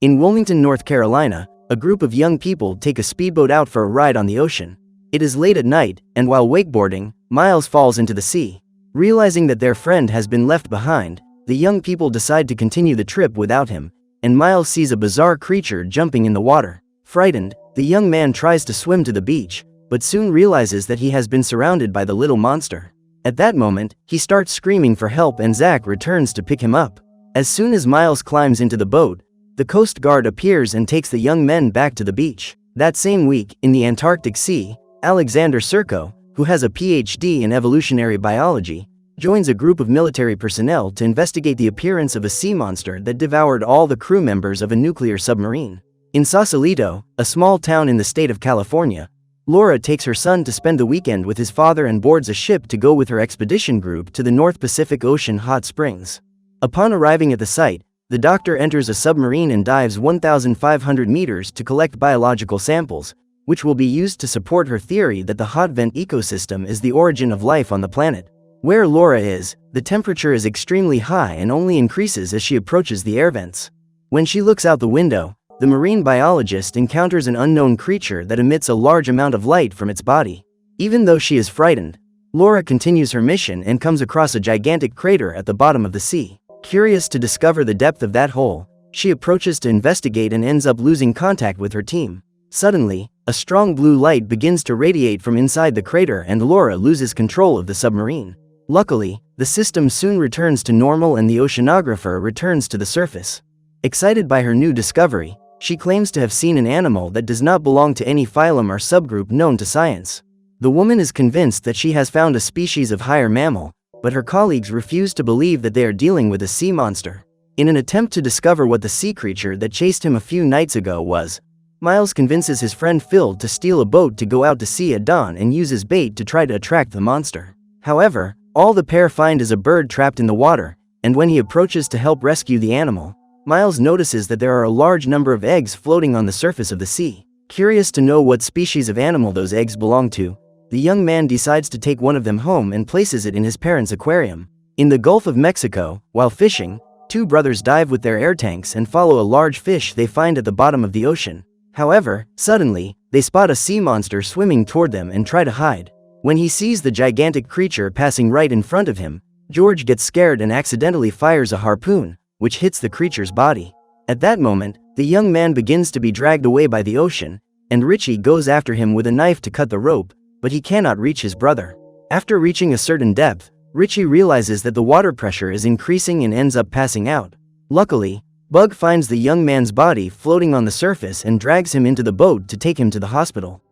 In Wilmington, North Carolina, a group of young people take a speedboat out for a ride on the ocean. It is late at night, and while wakeboarding, Miles falls into the sea. Realizing that their friend has been left behind, the young people decide to continue the trip without him, and Miles sees a bizarre creature jumping in the water. Frightened, the young man tries to swim to the beach, but soon realizes that he has been surrounded by the little monster. At that moment, he starts screaming for help and Zach returns to pick him up. As soon as Miles climbs into the boat, the Coast Guard appears and takes the young men back to the beach. That same week, in the Antarctic Sea, Alexander Serko, who has a PhD in evolutionary biology, joins a group of military personnel to investigate the appearance of a sea monster that devoured all the crew members of a nuclear submarine. In Sausalito, a small town in the state of California, Laura takes her son to spend the weekend with his father and boards a ship to go with her expedition group to the North Pacific Ocean hot springs. Upon arriving at the site, the doctor enters a submarine and dives 1,500 meters to collect biological samples, which will be used to support her theory that the hot vent ecosystem is the origin of life on the planet. Where Laura is, the temperature is extremely high and only increases as she approaches the air vents. When she looks out the window, the marine biologist encounters an unknown creature that emits a large amount of light from its body. Even though she is frightened, Laura continues her mission and comes across a gigantic crater at the bottom of the sea. Curious to discover the depth of that hole, she approaches to investigate and ends up losing contact with her team. Suddenly, a strong blue light begins to radiate from inside the crater and Laura loses control of the submarine. Luckily, the system soon returns to normal and the oceanographer returns to the surface. Excited by her new discovery, she claims to have seen an animal that does not belong to any phylum or subgroup known to science. The woman is convinced that she has found a species of higher mammal, but her colleagues refuse to believe that they are dealing with a sea monster. In an attempt to discover what the sea creature that chased him a few nights ago was, Miles convinces his friend Phil to steal a boat to go out to sea at dawn and use as bait to try to attract the monster. However, all the pair find is a bird trapped in the water, and when he approaches to help rescue the animal, Miles notices that there are a large number of eggs floating on the surface of the sea. Curious to know what species of animal those eggs belong to, the young man decides to take one of them home and places it in his parents' aquarium. In the Gulf of Mexico, while fishing, two brothers dive with their air tanks and follow a large fish they find at the bottom of the ocean. However, suddenly, they spot a sea monster swimming toward them and try to hide. When he sees the gigantic creature passing right in front of him, George gets scared and accidentally fires a harpoon, which hits the creature's body. At that moment, the young man begins to be dragged away by the ocean, and Richie goes after him with a knife to cut the rope, but he cannot reach his brother. After reaching a certain depth, Richie realizes that the water pressure is increasing and ends up passing out. Luckily, Bug finds the young man's body floating on the surface and drags him into the boat to take him to the hospital.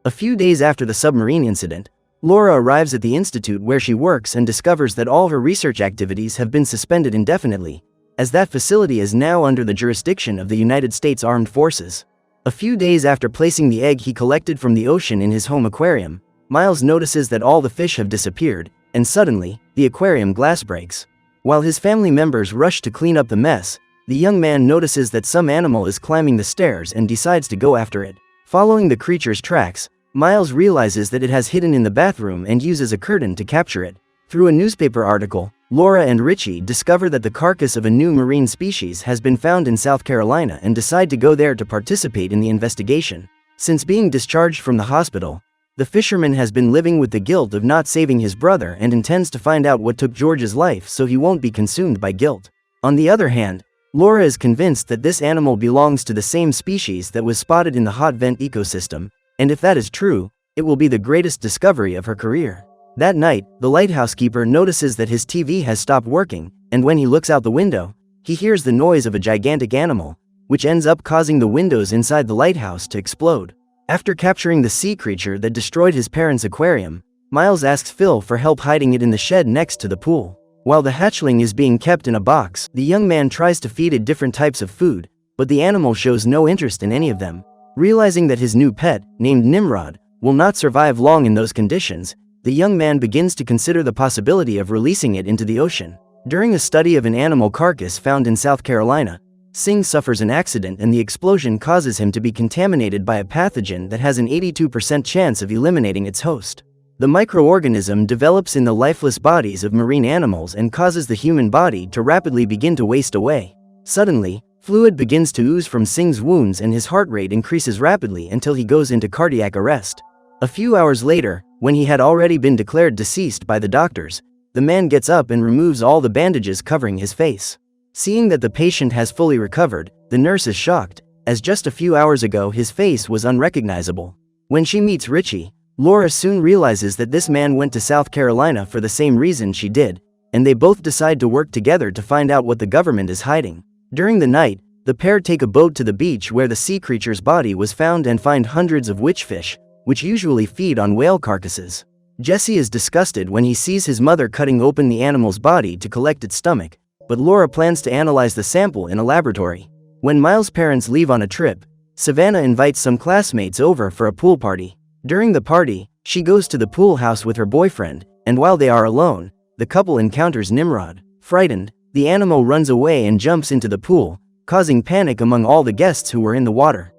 A few days after the submarine incident, Laura arrives at the institute where she works and discovers that all her research activities have been suspended indefinitely, as that facility is now under the jurisdiction of the United States Armed Forces. A few days after placing the egg he collected from the ocean in his home aquarium, Miles notices that all the fish have disappeared, and suddenly, the aquarium glass breaks. While his family members rush to clean up the mess, the young man notices that some animal is climbing the stairs and decides to go after it. Following the creature's tracks, Miles realizes that it has hidden in the bathroom and uses a curtain to capture it. Through a newspaper article, Laura and Richie discover that the carcass of a new marine species has been found in South Carolina and decide to go there to participate in the investigation. Since being discharged from the hospital, the fisherman has been living with the guilt of not saving his brother and intends to find out what took George's life so he won't be consumed by guilt. On the other hand, Laura is convinced that this animal belongs to the same species that was spotted in the hot vent ecosystem, and if that is true, it will be the greatest discovery of her career. That night, the lighthouse keeper notices that his TV has stopped working, and when he looks out the window, he hears the noise of a gigantic animal, which ends up causing the windows inside the lighthouse to explode. After capturing the sea creature that destroyed his parents' aquarium, Miles asks Phil for help hiding it in the shed next to the pool. While the hatchling is being kept in a box, the young man tries to feed it different types of food, but the animal shows no interest in any of them. Realizing that his new pet, named Nimrod, will not survive long in those conditions, the young man begins to consider the possibility of releasing it into the ocean. During a study of an animal carcass found in South Carolina, Singh suffers an accident and the explosion causes him to be contaminated by a pathogen that has an 82% chance of eliminating its host. The microorganism develops in the lifeless bodies of marine animals and causes the human body to rapidly begin to waste away. Suddenly, Fluid begins to ooze from Singh's wounds and his heart rate increases rapidly until he goes into cardiac arrest. A few hours later, when he had already been declared deceased by the doctors, the man gets up and removes all the bandages covering his face. Seeing that the patient has fully recovered, the nurse is shocked, as just a few hours ago his face was unrecognizable. When she meets Richie, Laura soon realizes that this man went to South Carolina for the same reason she did, and they both decide to work together to find out what the government is hiding. During the night, the pair take a boat to the beach where the sea creature's body was found and find hundreds of witchfish, which usually feed on whale carcasses. Jesse is disgusted when he sees his mother cutting open the animal's body to collect its stomach, but Laura plans to analyze the sample in a laboratory. When Miles' parents leave on a trip, Savannah invites some classmates over for a pool party. During the party, she goes to the pool house with her boyfriend, and while they are alone, the couple encounters Nimrod. Frightened, the animal runs away and jumps into the pool, causing panic among all the guests who were in the water.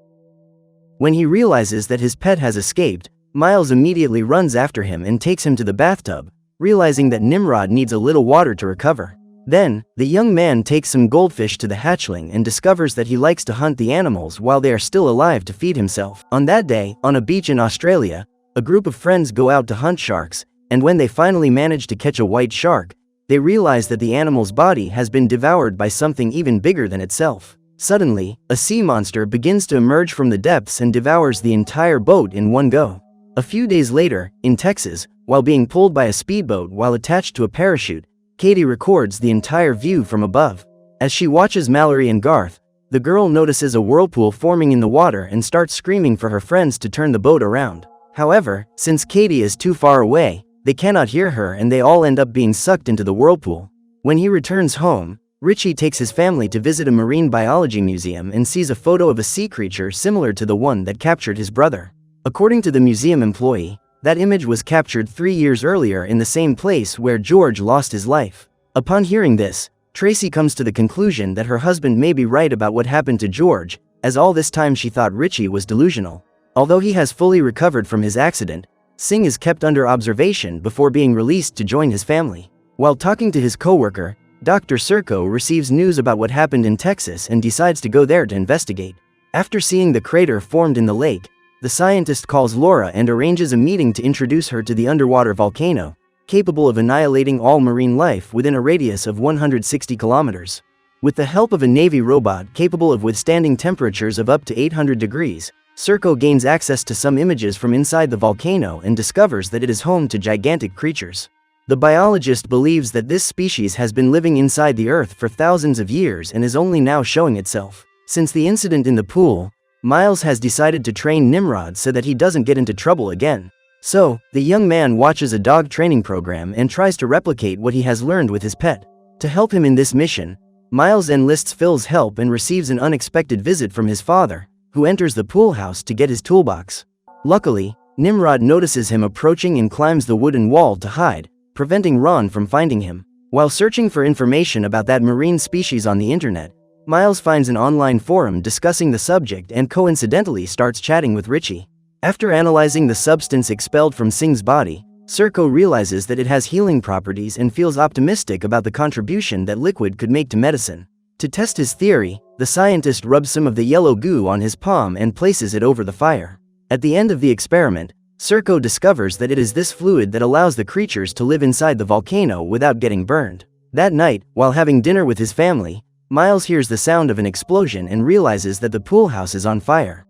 When he realizes that his pet has escaped, Miles immediately runs after him and takes him to the bathtub, realizing that Nimrod needs a little water to recover. Then, the young man takes some goldfish to the hatchling and discovers that he likes to hunt the animals while they are still alive to feed himself. On that day, on a beach in Australia, a group of friends go out to hunt sharks, and when they finally manage to catch a white shark, they realize that the animal's body has been devoured by something even bigger than itself. Suddenly, a sea monster begins to emerge from the depths and devours the entire boat in one go. A few days later, in Texas, while being pulled by a speedboat while attached to a parachute, Katie records the entire view from above. As she watches Mallory and Garth, the girl notices a whirlpool forming in the water and starts screaming for her friends to turn the boat around. However, since Katie is too far away, they cannot hear her and they all end up being sucked into the whirlpool. When he returns home, Richie takes his family to visit a marine biology museum and sees a photo of a sea creature similar to the one that captured his brother. According to the museum employee, that image was captured 3 years earlier in the same place where George lost his life. Upon hearing this, Tracy comes to the conclusion that her husband may be right about what happened to George, as all this time she thought Richie was delusional. Although he has fully recovered from his accident, Singh is kept under observation before being released to join his family. While talking to his coworker, Dr. Serko receives news about what happened in Texas and decides to go there to investigate. After seeing the crater formed in the lake, the scientist calls Laura and arranges a meeting to introduce her to the underwater volcano, capable of annihilating all marine life within a radius of 160 kilometers. With the help of a Navy robot capable of withstanding temperatures of up to 800 degrees, Serko gains access to some images from inside the volcano and discovers that it is home to gigantic creatures. The biologist believes that this species has been living inside the Earth for thousands of years and is only now showing itself. Since the incident in the pool, Miles has decided to train Nimrod so that he doesn't get into trouble again. So, the young man watches a dog training program and tries to replicate what he has learned with his pet. To help him in this mission, Miles enlists Phil's help and receives an unexpected visit from his father, who enters the pool house to get his toolbox. Luckily, Nimrod notices him approaching and climbs the wooden wall to hide, preventing Ron from finding him. While searching for information about that marine species on the internet, Miles finds an online forum discussing the subject and coincidentally starts chatting with Richie. After analyzing the substance expelled from Singh's body, Serko realizes that it has healing properties and feels optimistic about the contribution that liquid could make to medicine. To test his theory, the scientist rubs some of the yellow goo on his palm and places it over the fire. At the end of the experiment, Serko discovers that it is this fluid that allows the creatures to live inside the volcano without getting burned. That night, while having dinner with his family, Miles hears the sound of an explosion and realizes that the pool house is on fire.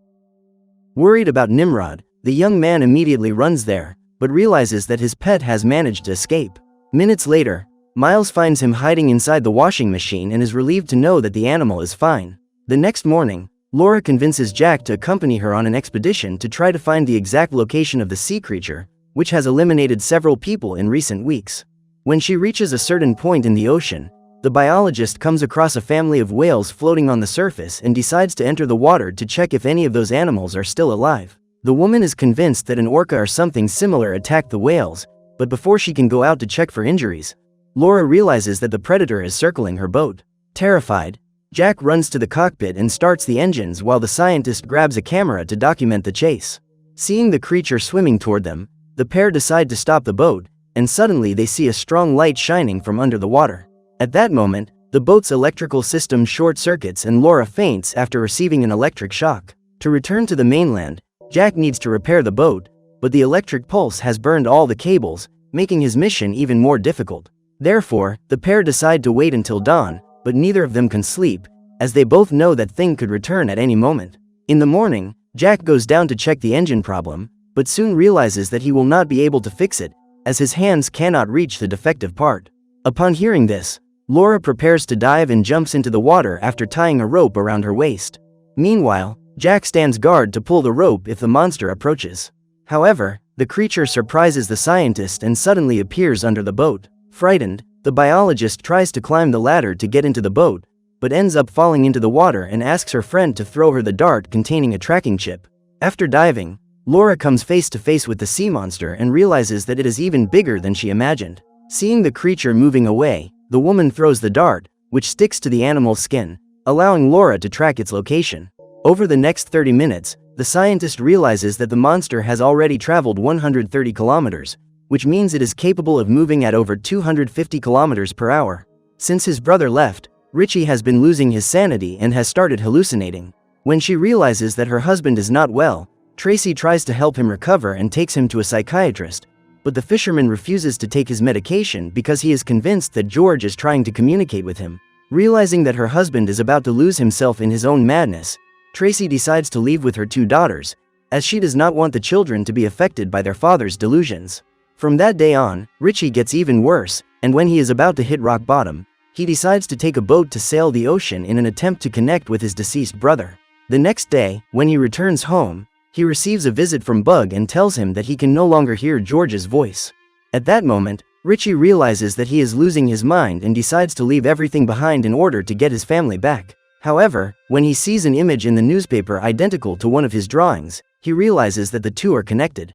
Worried about Nimrod, the young man immediately runs there, but realizes that his pet has managed to escape. Minutes later, Miles finds him hiding inside the washing machine and is relieved to know that the animal is fine. The next morning, Laura convinces Jack to accompany her on an expedition to try to find the exact location of the sea creature, which has eliminated several people in recent weeks. When she reaches a certain point in the ocean, the biologist comes across a family of whales floating on the surface and decides to enter the water to check if any of those animals are still alive. The woman is convinced that an orca or something similar attacked the whales, but before she can go out to check for injuries, Laura realizes that the predator is circling her boat. Terrified, Jack runs to the cockpit and starts the engines while the scientist grabs a camera to document the chase. Seeing the creature swimming toward them, the pair decide to stop the boat, and suddenly they see a strong light shining from under the water. At that moment, The boat's electrical system short-circuits and Laura faints after receiving an electric shock. To return to the mainland, Jack needs to repair the boat, but the electric pulse has burned all the cables, making his mission even more difficult. Therefore, the pair decide to wait until dawn, but neither of them can sleep, as they both know that thing could return at any moment. In the morning, Jack goes down to check the engine problem, but soon realizes that he will not be able to fix it, as his hands cannot reach the defective part. Upon hearing this, Laura prepares to dive and jumps into the water after tying a rope around her waist. Meanwhile, Jack stands guard to pull the rope if the monster approaches. However, the creature surprises the scientist and suddenly appears under the boat. Frightened, the biologist tries to climb the ladder to get into the boat, but ends up falling into the water and asks her friend to throw her the dart containing a tracking chip. After diving, Laura comes face to face with the sea monster and realizes that it is even bigger than she imagined. Seeing the creature moving away, the woman throws the dart, which sticks to the animal's skin, allowing Laura to track its location. Over the next 30 minutes, the scientist realizes that the monster has already traveled 130 kilometers, which means it is capable of moving at over 250 kilometers per hour. Since his brother left, Richie has been losing his sanity and has started hallucinating. When she realizes that her husband is not well, Tracy tries to help him recover and takes him to a psychiatrist, but the fisherman refuses to take his medication because he is convinced that George is trying to communicate with him. Realizing that her husband is about to lose himself in his own madness, Tracy decides to leave with her 2 daughters, as she does not want the children to be affected by their father's delusions. From that day on, Richie gets even worse, and when he is about to hit rock bottom, he decides to take a boat to sail the ocean in an attempt to connect with his deceased brother. The next day, when he returns home, he receives a visit from Bug and tells him that he can no longer hear George's voice. At that moment, Richie realizes that he is losing his mind and decides to leave everything behind in order to get his family back. However, when he sees an image in the newspaper identical to one of his drawings, he realizes that the two are connected.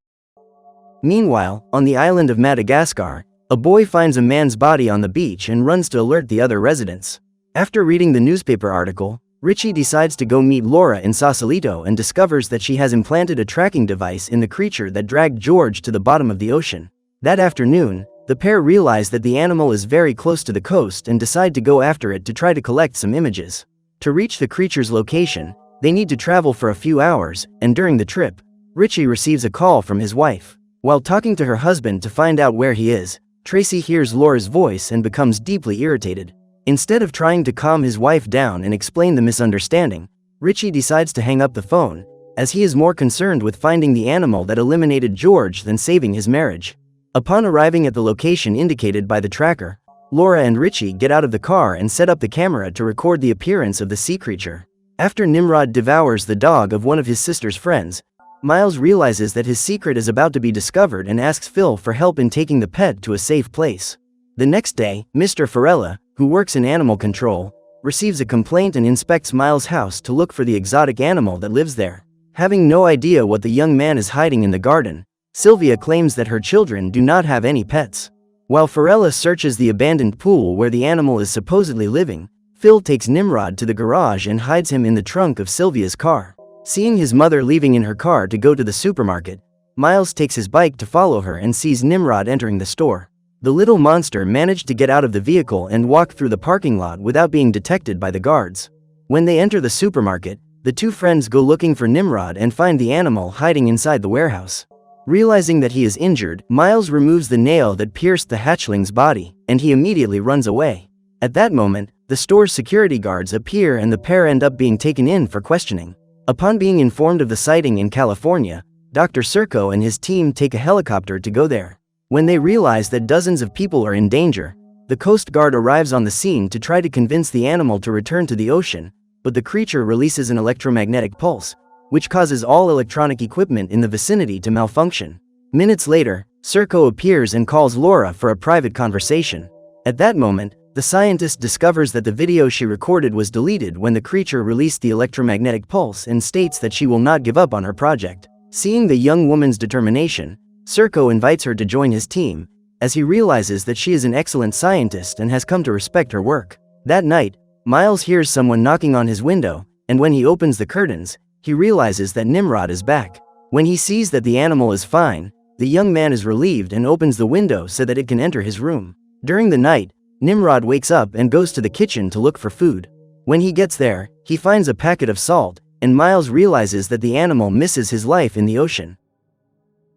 Meanwhile, on the island of Madagascar, a boy finds a man's body on the beach and runs to alert the other residents. After reading the newspaper article, Richie decides to go meet Laura in Sausalito and discovers that she has implanted a tracking device in the creature that dragged George to the bottom of the ocean. That afternoon, the pair realize that the animal is very close to the coast and decide to go after it to try to collect some images. To reach the creature's location, they need to travel for a few hours, and during the trip, Richie receives a call from his wife. While talking to her husband to find out where he is, Tracy hears Laura's voice and becomes deeply irritated. Instead of trying to calm his wife down and explain the misunderstanding, Richie decides to hang up the phone, as he is more concerned with finding the animal that eliminated George than saving his marriage. Upon arriving at the location indicated by the tracker, Laura and Richie get out of the car and set up the camera to record the appearance of the sea creature. After Nimrod devours the dog of one of his sister's friends, Miles realizes that his secret is about to be discovered and asks Phil for help in taking the pet to a safe place. The next day, Mr. Farella, who works in animal control, receives a complaint and inspects Miles' house to look for the exotic animal that lives there. Having no idea what the young man is hiding in the garden, Sylvia claims that her children do not have any pets. While Farella searches the abandoned pool where the animal is supposedly living, Phil takes Nimrod to the garage and hides him in the trunk of Sylvia's car. Seeing his mother leaving in her car to go to the supermarket, Miles takes his bike to follow her and sees Nimrod entering the store. The little monster managed to get out of the vehicle and walk through the parking lot without being detected by the guards. When they enter the supermarket, the two friends go looking for Nimrod and find the animal hiding inside the warehouse. Realizing that he is injured, Miles removes the nail that pierced the hatchling's body, and he immediately runs away. At that moment, the store's security guards appear and the pair end up being taken in for questioning. Upon being informed of the sighting in California, Dr. Serco and his team take a helicopter to go there. When they realize that dozens of people are in danger, the Coast Guard arrives on the scene to try to convince the animal to return to the ocean, but the creature releases an electromagnetic pulse, which causes all electronic equipment in the vicinity to malfunction. Minutes later, Serco appears and calls Laura for a private conversation. At that moment, the scientist discovers that the video she recorded was deleted when the creature released the electromagnetic pulse and states that she will not give up on her project. Seeing the young woman's determination, Serco invites her to join his team, as he realizes that she is an excellent scientist and has come to respect her work. That night, Miles hears someone knocking on his window, and when he opens the curtains, he realizes that Nimrod is back. When he sees that the animal is fine, the young man is relieved and opens the window so that it can enter his room. During the night, Nimrod wakes up and goes to the kitchen to look for food. When he gets there, he finds a packet of salt, and Miles realizes that the animal misses his life in the ocean.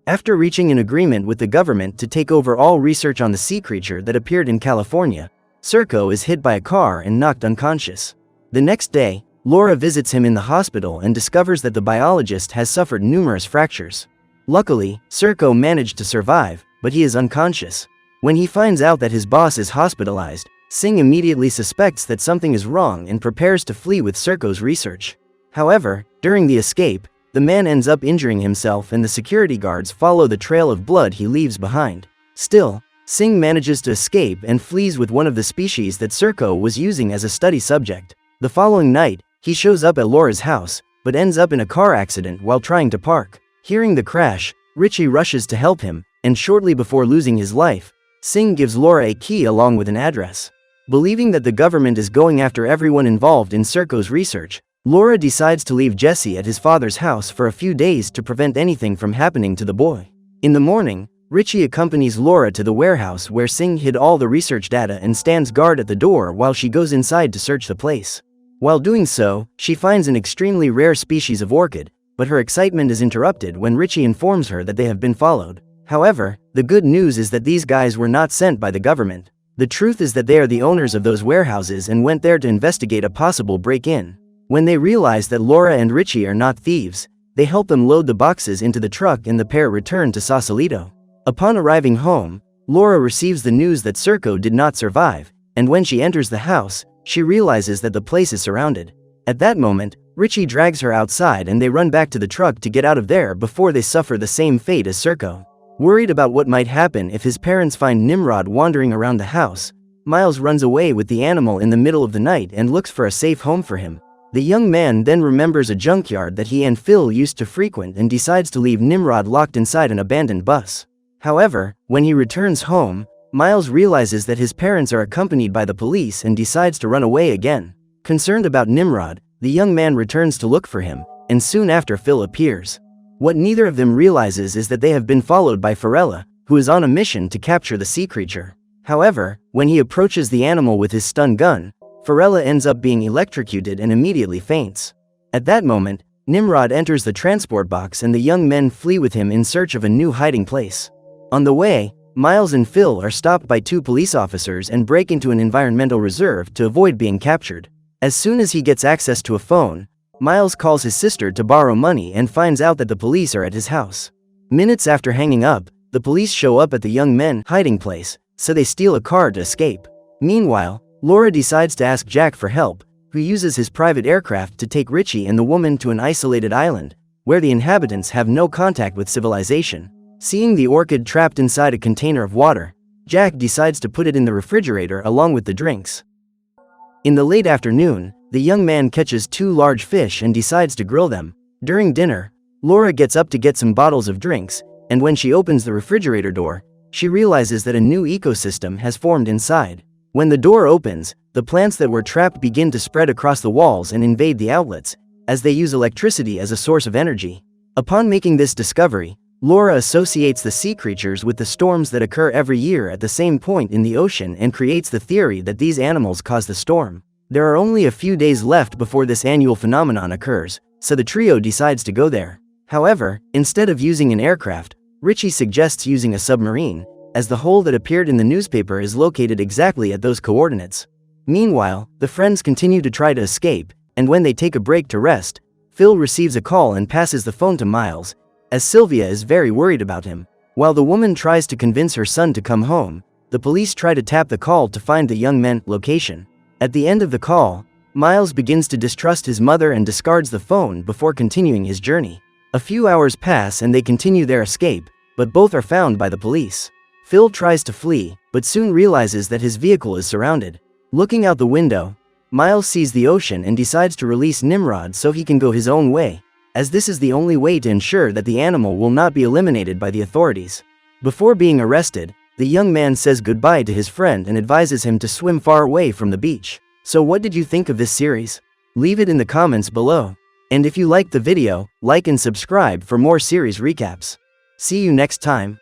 After reaching an agreement with the government to take over all research on the sea creature that appeared in California, Serco is hit by a car and knocked unconscious. The next day, Laura visits him in the hospital and discovers that the biologist has suffered numerous fractures. Luckily, Serco managed to survive, but he is unconscious. When he finds out that his boss is hospitalized, Singh immediately suspects that something is wrong and prepares to flee with Serco's research. However, during the escape, the man ends up injuring himself and the security guards follow the trail of blood he leaves behind. Still, Singh manages to escape and flees with one of the species that Serco was using as a study subject. The following night, he shows up at Laura's house, but ends up in a car accident while trying to park. Hearing the crash, Richie rushes to help him, and shortly before losing his life, Singh gives Laura a key along with an address. Believing that the government is going after everyone involved in Serco's research, Laura decides to leave Jesse at his father's house for a few days to prevent anything from happening to the boy. In the morning, Richie accompanies Laura to the warehouse where Singh hid all the research data and stands guard at the door while she goes inside to search the place. While doing so, she finds an extremely rare species of orchid, but her excitement is interrupted when Richie informs her that they have been followed. However, the good news is that these guys were not sent by the government. The truth is that they are the owners of those warehouses and went there to investigate a possible break-in. When they realize that Laura and Richie are not thieves, they help them load the boxes into the truck and the pair return to Sausalito. Upon arriving home, Laura receives the news that Serco did not survive, and when she enters the house, she realizes that the place is surrounded. At that moment, Richie drags her outside and they run back to the truck to get out of there before they suffer the same fate as Serco. Worried about what might happen if his parents find Nimrod wandering around the house, Miles runs away with the animal in the middle of the night and looks for a safe home for him. The young man then remembers a junkyard that he and Phil used to frequent and decides to leave Nimrod locked inside an abandoned bus. However, when he returns home, Miles realizes that his parents are accompanied by the police and decides to run away again. Concerned about Nimrod, the young man returns to look for him, and soon after Phil appears. What neither of them realizes is that they have been followed by Farella, who is on a mission to capture the sea creature. However, when he approaches the animal with his stun gun, Farella ends up being electrocuted and immediately faints. At that moment, Nimrod enters the transport box and the young men flee with him in search of a new hiding place. On the way, Miles and Phil are stopped by two police officers and break into an environmental reserve to avoid being captured. As soon as he gets access to a phone, Miles calls his sister to borrow money and finds out that the police are at his house. Minutes after hanging up, the police show up at the young men's hiding place, so they steal a car to escape. Meanwhile, Laura decides to ask Jack for help, who uses his private aircraft to take Richie and the woman to an isolated island, where the inhabitants have no contact with civilization. Seeing the orchid trapped inside a container of water, Jack decides to put it in the refrigerator along with the drinks. In the late afternoon, the young man catches two large fish and decides to grill them. During dinner, Laura gets up to get some bottles of drinks, and when she opens the refrigerator door, she realizes that a new ecosystem has formed inside. When the door opens, the plants that were trapped begin to spread across the walls and invade the outlets, as they use electricity as a source of energy. Upon making this discovery, Laura associates the sea creatures with the storms that occur every year at the same point in the ocean and creates the theory that these animals cause the storm. There are only a few days left before this annual phenomenon occurs, so the trio decides to go there. However, instead of using an aircraft, Richie suggests using a submarine, as the hole that appeared in the newspaper is located exactly at those coordinates. Meanwhile, the friends continue to try to escape, and when they take a break to rest, Phil receives a call and passes the phone to Miles, as Sylvia is very worried about him. While the woman tries to convince her son to come home, the police try to tap the call to find the young men's location. At the end of the call, Miles begins to distrust his mother and discards the phone before continuing his journey. A few hours pass and they continue their escape, but both are found by the police. Phil tries to flee, but soon realizes that his vehicle is surrounded. Looking out the window, Miles sees the ocean and decides to release Nimrod so he can go his own way, as this is the only way to ensure that the animal will not be eliminated by the authorities. Before being arrested, the young man says goodbye to his friend and advises him to swim far away from the beach. So what did you think of this series? Leave it in the comments below. And if you liked the video, like and subscribe for more series recaps. See you next time.